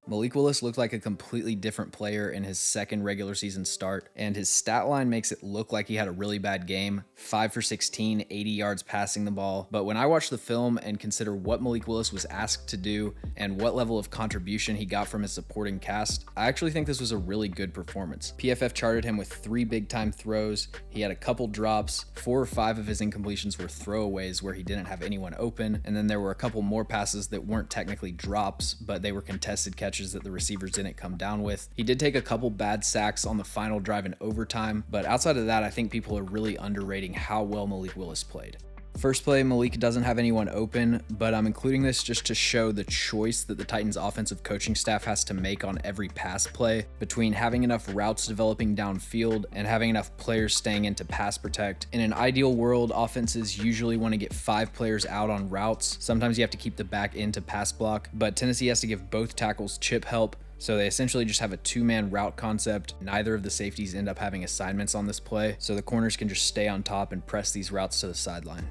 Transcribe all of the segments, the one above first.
Malik Willis looked like a completely different player in his second regular season start, and his stat line makes it look like he had a really bad game. 5 for 16, 80 yards passing the ball. But when I watch the film and consider what Malik Willis was asked to do and what level of contribution he got from his supporting cast, I actually think this was a really good performance. PFF charted him with 3 big-time throws. He had a couple drops. 4 or 5 of his incompletions were throwaways where he didn't have anyone open, and then there were a couple more passes that weren't technically drops, but they were contested catches that the receivers didn't come down with. He did take a couple bad sacks on the final drive in overtime, but outside of that, I think people are really underrating how well Malik Willis played. First play, Malik doesn't have anyone open, but I'm including this just to show the choice that the Titans offensive coaching staff has to make on every pass play between having enough routes developing downfield and having enough players staying in to pass protect. In an ideal world, offenses usually want to get 5 players out on routes. Sometimes you have to keep the back in to pass block, but Tennessee has to give both tackles chip help. So they essentially just have a 2-man route concept. Neither of the safeties end up having assignments on this play, so the corners can just stay on top and press these routes to the sideline.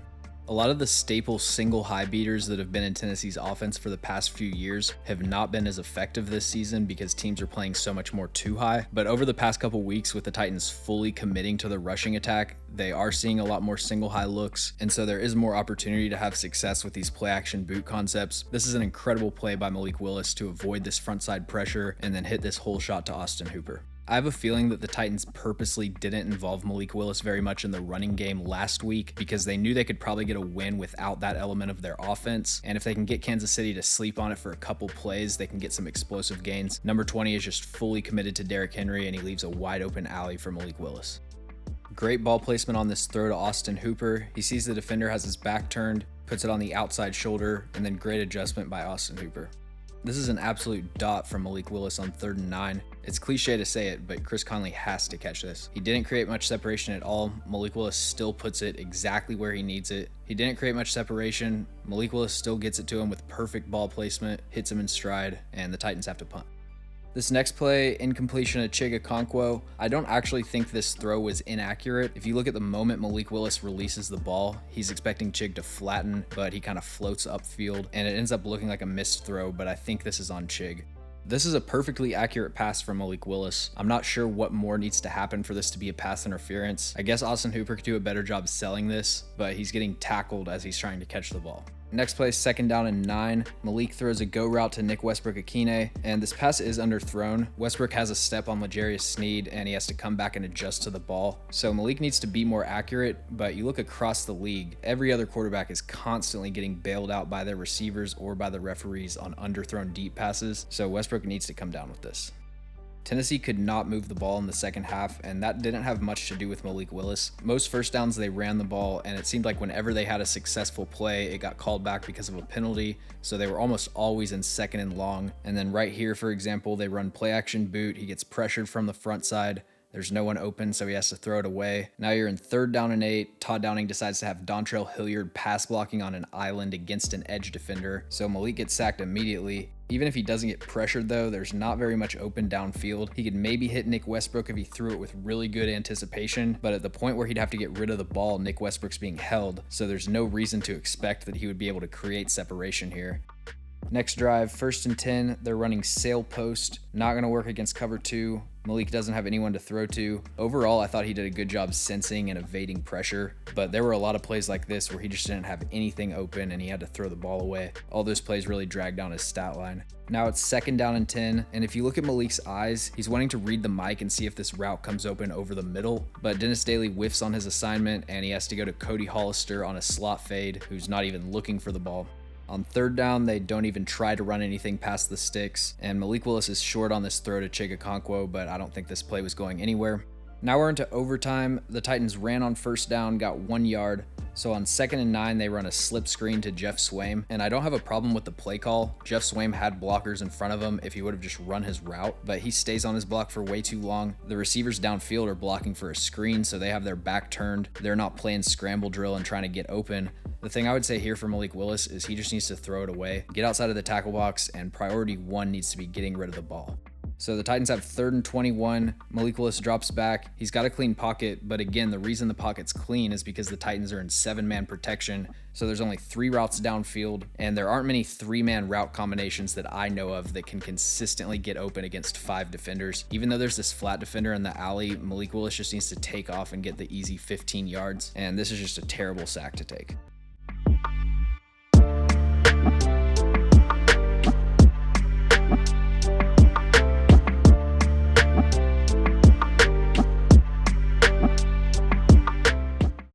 A lot of the staple single high beaters that have been in Tennessee's offense for the past few years have not been as effective this season because teams are playing so much more too high. But over the past couple weeks, with the Titans fully committing to the rushing attack, they are seeing a lot more single high looks, and so there is more opportunity to have success with these play action boot concepts. This is an incredible play by Malik Willis to avoid this frontside pressure and then hit this hole shot to Austin Hooper. I have a feeling that the Titans purposely didn't involve Malik Willis very much in the running game last week because they knew they could probably get a win without that element of their offense. And if they can get Kansas City to sleep on it for a couple plays, they can get some explosive gains. Number 20 is just fully committed to Derrick Henry, and he leaves a wide open alley for Malik Willis. Great ball placement on this throw to Austin Hooper. He sees the defender has his back turned, puts it on the outside shoulder, and then great adjustment by Austin Hooper. This is an absolute dot from Malik Willis on 3rd and 9. It's cliche to say it, but Chris Conley has to catch this. He didn't create much separation at all. Malik Willis still puts it exactly where he needs it. He didn't create much separation. Malik Willis still gets it to him with perfect ball placement, hits him in stride, and the Titans have to punt. This next play, incompletion to Chig Okonkwo. I don't actually think this throw was inaccurate. If you look at the moment Malik Willis releases the ball, he's expecting Chig to flatten, but he kind of floats upfield, and it ends up looking like a missed throw, but I think this is on Chig. This is a perfectly accurate pass from Malik Willis. I'm not sure what more needs to happen for this to be a pass interference. I guess Austin Hooper could do a better job selling this, but he's getting tackled as he's trying to catch the ball. Next play, 2nd down and 9. Malik throws a go route to Nick Westbrook-Akine, and this pass is underthrown. Westbrook has a step on L'Jarius Sneed, and he has to come back and adjust to the ball. So Malik needs to be more accurate, but you look across the league, every other quarterback is constantly getting bailed out by their receivers or by the referees on underthrown deep passes, so Westbrook needs to come down with this. Tennessee could not move the ball in the second half, and that didn't have much to do with Malik Willis. Most first downs, they ran the ball, and it seemed like whenever they had a successful play, it got called back because of a penalty, so they were almost always in 2nd and long. And then right here, for example, they run play action boot. He gets pressured from the front side. There's no one open, so he has to throw it away. Now you're in 3rd down and 8. Todd Downing decides to have Dontrell Hilliard pass blocking on an island against an edge defender, so Malik gets sacked immediately. Even if he doesn't get pressured though, there's not very much open downfield. He could maybe hit Nick Westbrook if he threw it with really good anticipation, but at the point where he'd have to get rid of the ball, Nick Westbrook's being held, so there's no reason to expect that he would be able to create separation here. Next drive, 1st and 10, they're running sail post. Not going to work against cover 2. Malik doesn't have anyone to throw to. Overall, I thought he did a good job sensing and evading pressure, but there were a lot of plays like this where he just didn't have anything open and he had to throw the ball away. All those plays really dragged down his stat line. Now it's 2nd down and 10, and if you look at Malik's eyes, he's wanting to read the mic and see if this route comes open over the middle, but Dennis Daly whiffs on his assignment and he has to go to Cody Hollister on a slot fade, who's not even looking for the ball. On 3rd down, they don't even try to run anything past the sticks, and Malik Willis is short on this throw to Chig Okonkwo, but I don't think this play was going anywhere. Now we're into overtime. The Titans ran on 1st down, got 1 yard. So on 2nd and 9, they run a slip screen to Jeff Swaim, and I don't have a problem with the play call. Jeff Swaim had blockers in front of him if he would have just run his route, but he stays on his block for way too long. The receivers downfield are blocking for a screen, so they have their back turned. They're not playing scramble drill and trying to get open. The thing I would say here for Malik Willis is he just needs to throw it away, get outside of the tackle box, and priority 1 needs to be getting rid of the ball. So the Titans have 3rd and 21. Malik Willis drops back. He's got a clean pocket, but again, the reason the pocket's clean is because the Titans are in 7-man protection. So there's only 3 routes downfield, and there aren't many 3-man route combinations that I know of that can consistently get open against 5 defenders. Even though there's this flat defender in the alley, Malik Willis just needs to take off and get the easy 15 yards, and this is just a terrible sack to take.